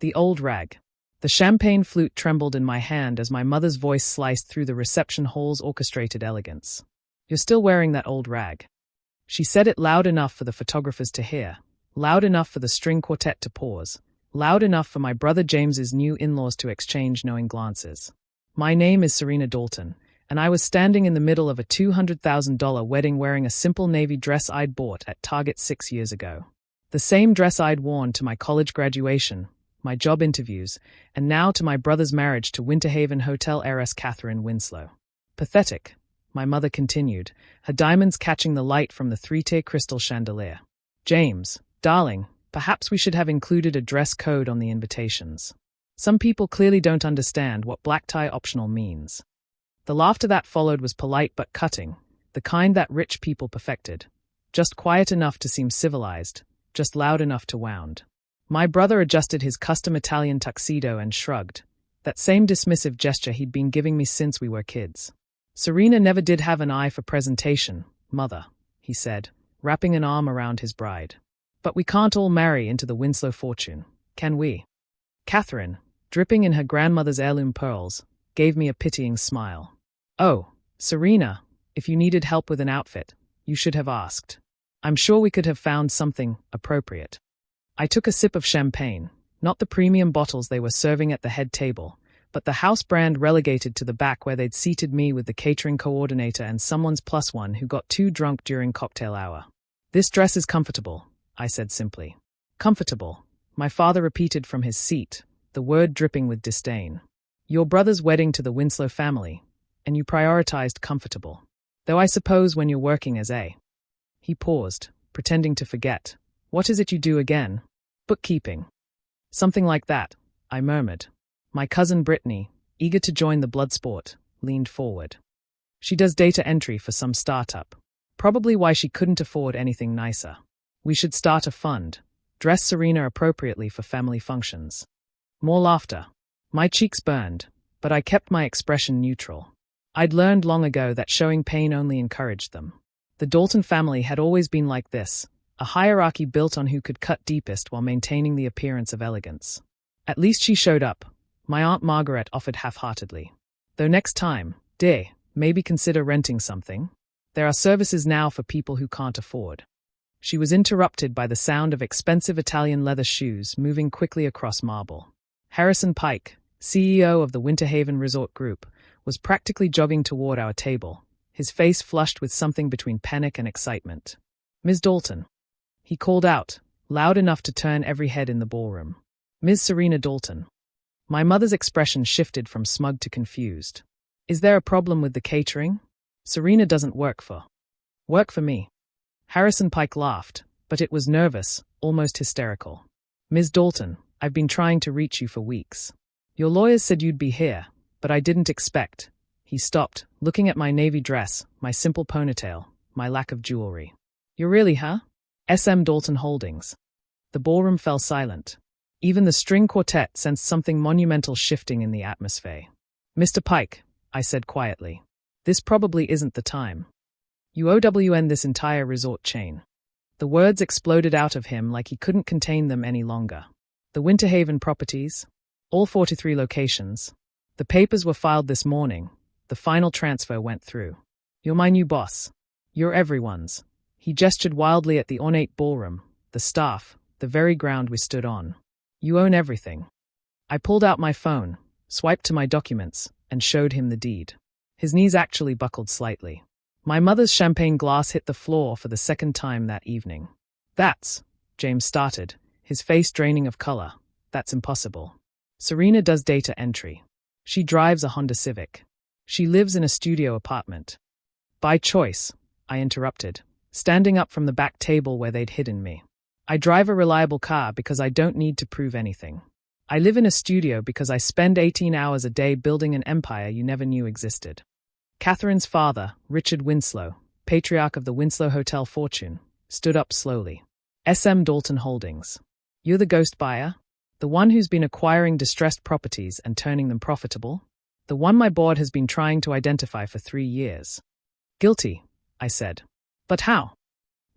The old rag. The champagne flute trembled in my hand as my mother's voice sliced through the reception hall's orchestrated elegance. "You're still wearing that old rag." She said it loud enough for the photographers to hear, loud enough for the string quartet to pause, loud enough for my brother James's new in-laws to exchange knowing glances. My name is Serena Dalton, and I was standing in the middle of a $200,000 wedding wearing a simple navy dress I'd bought at Target 6 years ago. The same dress I'd worn to my college graduation, my job interviews, and now to my brother's marriage to Winter Haven Hotel heiress Catherine Winslow. Pathetic, my mother continued, her diamonds catching the light from the three-tier crystal chandelier. "James, darling, perhaps we should have included a dress code on the invitations. Some people clearly don't understand what black tie optional means." The laughter that followed was polite but cutting, the kind that rich people perfected. Just quiet enough to seem civilized, just loud enough to wound. My brother adjusted his custom Italian tuxedo and shrugged, that same dismissive gesture he'd been giving me since we were kids. "Serena never did have an eye for presentation, mother," he said, wrapping an arm around his bride. "But we can't all marry into the Winslow fortune, can we?" Catherine, dripping in her grandmother's heirloom pearls, gave me a pitying smile. "Oh, Serena, if you needed help with an outfit, you should have asked. I'm sure we could have found something appropriate." I took a sip of champagne, not the premium bottles they were serving at the head table, but the house brand relegated to the back where they'd seated me with the catering coordinator and someone's plus one who got too drunk during cocktail hour. "This dress is comfortable," I said simply. "Comfortable," my father repeated from his seat, the word dripping with disdain. "Your brother's wedding to the Winslow family, and you prioritized comfortable. Though I suppose when you're working as a..." He paused, pretending to forget. "What is it you do again?" "Bookkeeping." "Something like that," I murmured. My cousin Brittany, eager to join the blood sport, leaned forward. "She does data entry for some startup. Probably why she couldn't afford anything nicer. We should start a fund. Dress Serena appropriately for family functions." More laughter. My cheeks burned, but I kept my expression neutral. I'd learned long ago that showing pain only encouraged them. The Dalton family had always been like this, a hierarchy built on who could cut deepest while maintaining the appearance of elegance. At least she showed up, my Aunt Margaret offered half-heartedly. "Though next time, dear, maybe consider renting something. There are services now for people who can't afford." She was interrupted by the sound of expensive Italian leather shoes moving quickly across marble. Harrison Pike, CEO of the Winter Haven Resort Group, was practically jogging toward our table, his face flushed with something between panic and excitement. "Ms. Dalton," he called out, loud enough to turn every head in the ballroom. "Ms. Serena Dalton." My mother's expression shifted from smug to confused. "Is there a problem with the catering? Serena doesn't work for me." Harrison Pike laughed, but it was nervous, almost hysterical. "Ms. Dalton, I've been trying to reach you for weeks. Your lawyers said you'd be here, but I didn't expect." He stopped, looking at my navy dress, my simple ponytail, my lack of jewelry. "You're really, huh? SM Dalton Holdings." The ballroom fell silent. Even the string quartet sensed something monumental shifting in the atmosphere. "Mr. Pike," I said quietly, "this probably isn't the time. You OWN this entire resort chain." The words exploded out of him like he couldn't contain them any longer. "The Winter Haven properties? All 43 locations. The papers were filed this morning. The final transfer went through. You're my new boss. You're everyone's." He gestured wildly at the ornate ballroom, the staff, the very ground we stood on. "You own everything." I pulled out my phone, swiped to my documents, and showed him the deed. His knees actually buckled slightly. My mother's champagne glass hit the floor for the second time that evening. "That's," James started, his face draining of color. "That's impossible. Serena does data entry. She drives a Honda Civic. She lives in a studio apartment." "By choice," I interrupted, standing up from the back table where they'd hidden me. "I drive a reliable car because I don't need to prove anything. I live in a studio because I spend 18 hours a day building an empire you never knew existed." Catherine's father, Richard Winslow, patriarch of the Winslow Hotel fortune, stood up slowly. "SM Dalton Holdings. You're the ghost buyer? The one who's been acquiring distressed properties and turning them profitable? The one my board has been trying to identify for 3 years." "Guilty," I said. "But how?"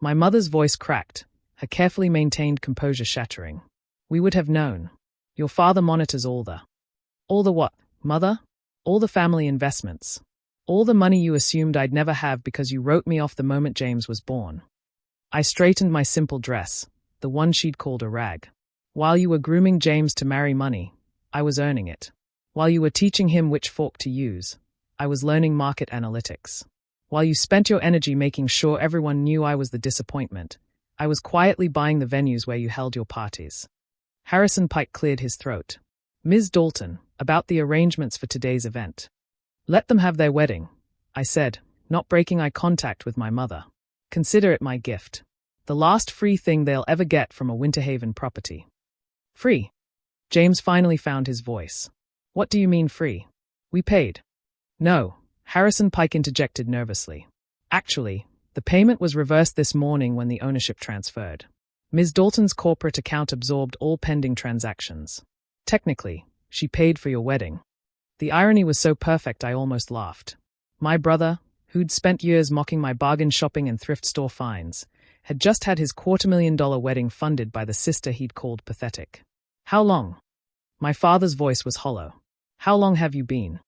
My mother's voice cracked, her carefully maintained composure shattering. "We would have known. Your father monitors all the what, mother? All the family investments. All the money you assumed I'd never have because you wrote me off the moment James was born. I straightened my simple dress, the one she'd called a rag. While you were grooming James to marry money, I was earning it. While you were teaching him which fork to use, I was learning market analytics. While you spent your energy making sure everyone knew I was the disappointment, I was quietly buying the venues where you held your parties. Harrison Pike cleared his throat. Ms. Dalton, about the arrangements for today's event. Let them have their wedding, I said, not breaking eye contact with my mother. Consider it my gift. The last free thing they'll ever get from a Winter Haven property. Free? James finally found his voice. What do you mean free? We paid. No, Harrison Pike interjected nervously. Actually, the payment was reversed this morning when the ownership transferred. Ms. Dalton's corporate account absorbed all pending transactions. Technically, she paid for your wedding. The irony was so perfect I almost laughed. My brother, who'd spent years mocking my bargain shopping and thrift store finds, had just had his $250,000 wedding funded by the sister he'd called pathetic. How long? My father's voice was hollow. How long have you been?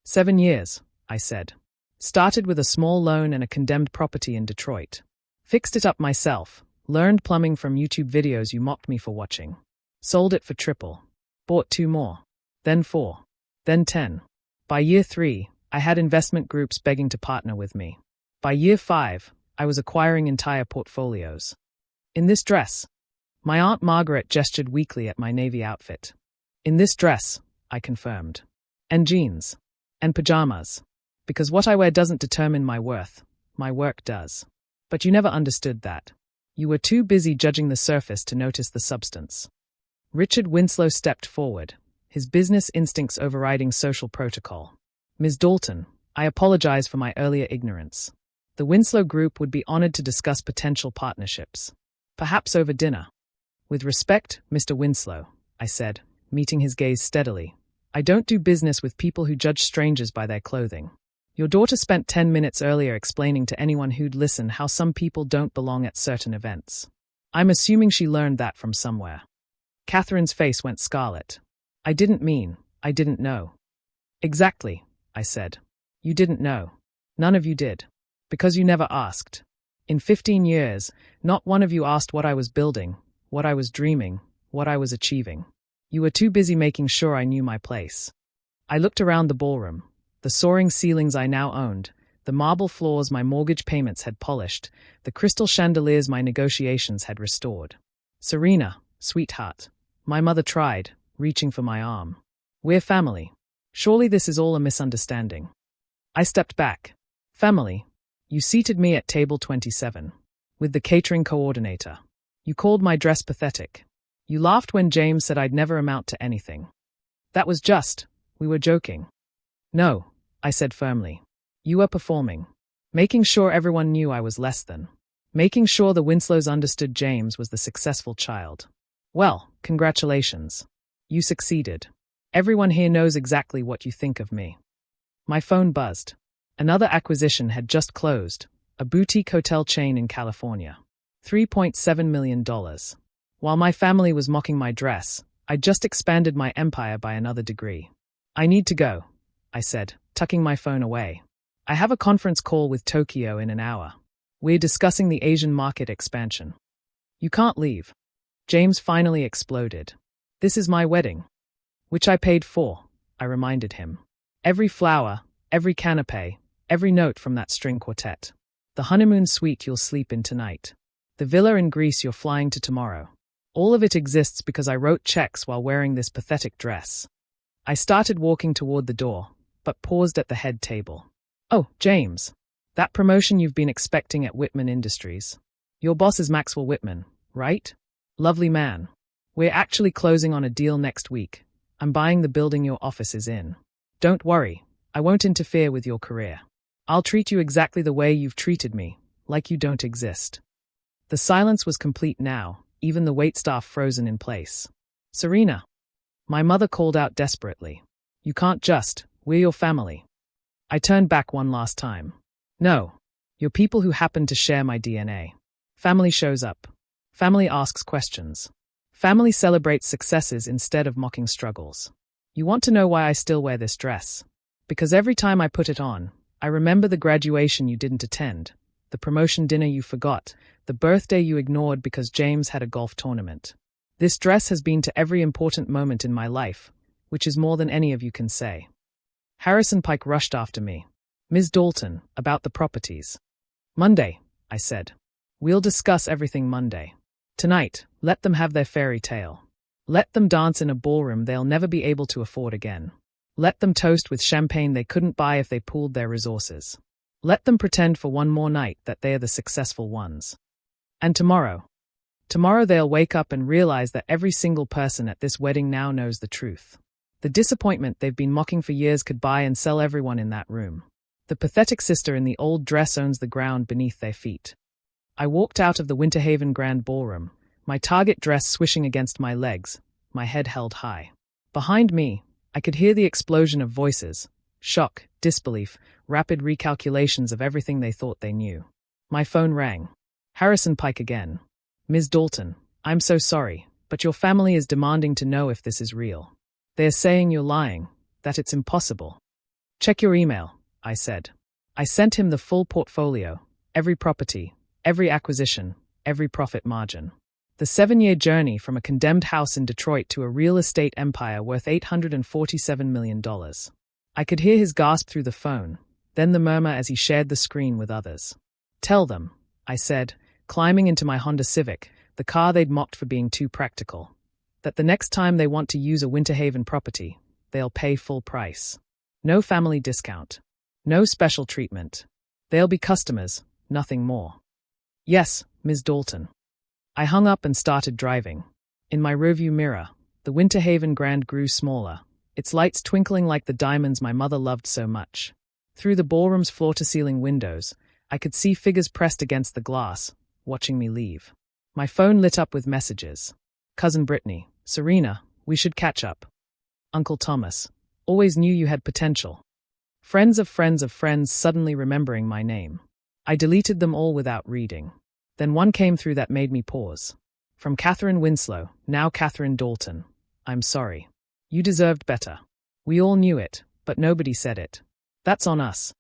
7 years, I said. Started with a small loan and a condemned property in Detroit. Fixed it up myself, learned plumbing from YouTube videos you mocked me for watching. Sold it for triple. Bought 2 more. Then 4. Then 10. By year 3, I had investment groups begging to partner with me. By year 5, I was acquiring entire portfolios. In this dress. My Aunt Margaret gestured weakly at my navy outfit. In this dress, I confirmed. And jeans. And pajamas. Because what I wear doesn't determine my worth. My work does. But you never understood that. You were too busy judging the surface to notice the substance. Richard Winslow stepped forward, his business instincts overriding social protocol. Ms. Dalton, I apologize for my earlier ignorance. The Winslow Group would be honored to discuss potential partnerships. Perhaps over dinner. With respect, Mr. Winslow, I said, meeting his gaze steadily. I don't do business with people who judge strangers by their clothing. Your daughter spent 10 minutes earlier explaining to anyone who'd listen how some people don't belong at certain events. I'm assuming she learned that from somewhere. Catherine's face went scarlet. I didn't know. Exactly, I said. You didn't know. None of you did. Because you never asked. In 15 years, not one of you asked what I was building, what I was dreaming, what I was achieving. You were too busy making sure I knew my place. I looked around the ballroom. The soaring ceilings I now owned, the marble floors my mortgage payments had polished, the crystal chandeliers my negotiations had restored. Serena, sweetheart. My mother tried, reaching for my arm. We're family. Surely this is all a misunderstanding. I stepped back. Family. You seated me at table 27. With the catering coordinator. You called my dress pathetic. You laughed when James said I'd never amount to anything. That was just. We were joking. No, I said firmly. You were performing. Making sure everyone knew I was less than. Making sure the Winslows understood James was the successful child. Well, congratulations. You succeeded. Everyone here knows exactly what you think of me. My phone buzzed. Another acquisition had just closed, a boutique hotel chain in California. $3.7 million. While my family was mocking my dress, I'd just expanded my empire by another degree. I need to go, I said, tucking my phone away. I have a conference call with Tokyo in an hour. We're discussing the Asian market expansion. You can't leave. James finally exploded. This is my wedding. Which I paid for, I reminded him. Every flower, every canapé, every note from that string quartet. The honeymoon suite you'll sleep in tonight. The villa in Greece you're flying to tomorrow. All of it exists because I wrote checks while wearing this pathetic dress. I started walking toward the door, but paused at the head table. Oh, James. That promotion you've been expecting at Whitman Industries. Your boss is Maxwell Whitman, right? Lovely man. We're actually closing on a deal next week. I'm buying the building your office is in. Don't worry, I won't interfere with your career. I'll treat you exactly the way you've treated me, like you don't exist. The silence was complete now, even the waitstaff frozen in place. Serena. My mother called out desperately. You can't just, we're your family. I turned back one last time. No, you're people who happen to share my DNA. Family shows up. Family asks questions. Family celebrates successes instead of mocking struggles. You want to know why I still wear this dress? Because every time I put it on, I remember the graduation you didn't attend, the promotion dinner you forgot, the birthday you ignored because James had a golf tournament. This dress has been to every important moment in my life, which is more than any of you can say. Harrison Pike rushed after me. Ms. Dalton, about the properties. Monday, I said. We'll discuss everything Monday. Tonight, let them have their fairy tale. Let them dance in a ballroom they'll never be able to afford again. Let them toast with champagne they couldn't buy if they pooled their resources. Let them pretend for one more night that they are the successful ones. And tomorrow they'll wake up and realize that every single person at this wedding now knows the truth. The disappointment they've been mocking for years could buy and sell everyone in that room. The pathetic sister in the old dress owns the ground beneath their feet. I walked out of the Winter Haven Grand Ballroom, my target dress swishing against my legs, my head held high. Behind me, I could hear the explosion of voices, shock, disbelief, rapid recalculations of everything they thought they knew. My phone rang. Harrison Pike again. Ms. Dalton, I'm so sorry, but your family is demanding to know if this is real. They are saying you're lying, that it's impossible. Check your email, I said. I sent him the full portfolio, every property, every acquisition, every profit margin. The 7-year journey from a condemned house in Detroit to a real estate empire worth $847 million. I could hear his gasp through the phone, then the murmur as he shared the screen with others. Tell them, I said, climbing into my Honda Civic, the car they'd mocked for being too practical, that the next time they want to use a Winter Haven property, they'll pay full price. No family discount. No special treatment. They'll be customers, nothing more. Yes, Ms. Dalton. I hung up and started driving. In my rearview mirror, the Winter Haven Grand grew smaller, its lights twinkling like the diamonds my mother loved so much. Through the ballroom's floor-to-ceiling windows, I could see figures pressed against the glass, watching me leave. My phone lit up with messages. Cousin Brittany, Serena, we should catch up. Uncle Thomas, always knew you had potential. Friends of friends of friends suddenly remembering my name. I deleted them all without reading. Then one came through that made me pause. From Catherine Winslow, now Catherine Dalton. I'm sorry. You deserved better. We all knew it, but nobody said it. That's on us.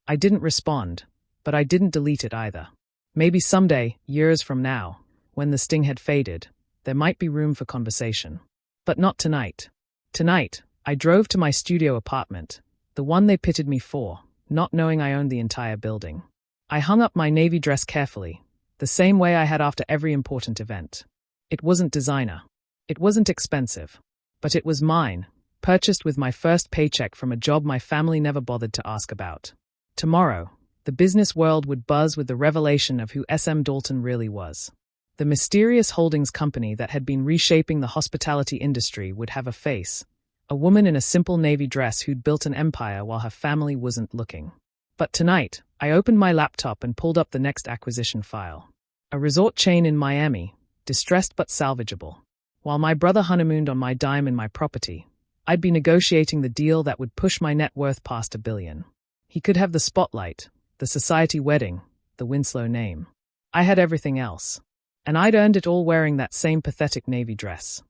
I didn't respond, but I didn't delete it either. Maybe someday, years from now, when the sting had faded, there might be room for conversation. But not tonight. Tonight, I drove to my studio apartment, the one they pitted me for, not knowing I owned the entire building. I hung up my navy dress carefully, the same way I had after every important event. It wasn't designer. It wasn't expensive. But it was mine, purchased with my first paycheck from a job my family never bothered to ask about. Tomorrow, the business world would buzz with the revelation of who SM Dalton really was. The mysterious holdings company that had been reshaping the hospitality industry would have a face, a woman in a simple navy dress who'd built an empire while her family wasn't looking. But tonight, I opened my laptop and pulled up the next acquisition file. A resort chain in Miami, distressed but salvageable. While my brother honeymooned on my dime in my property, I'd be negotiating the deal that would push my net worth past $1 billion. He could have the spotlight, the society wedding, the Winslow name. I had everything else. And I'd earned it all wearing that same pathetic navy dress.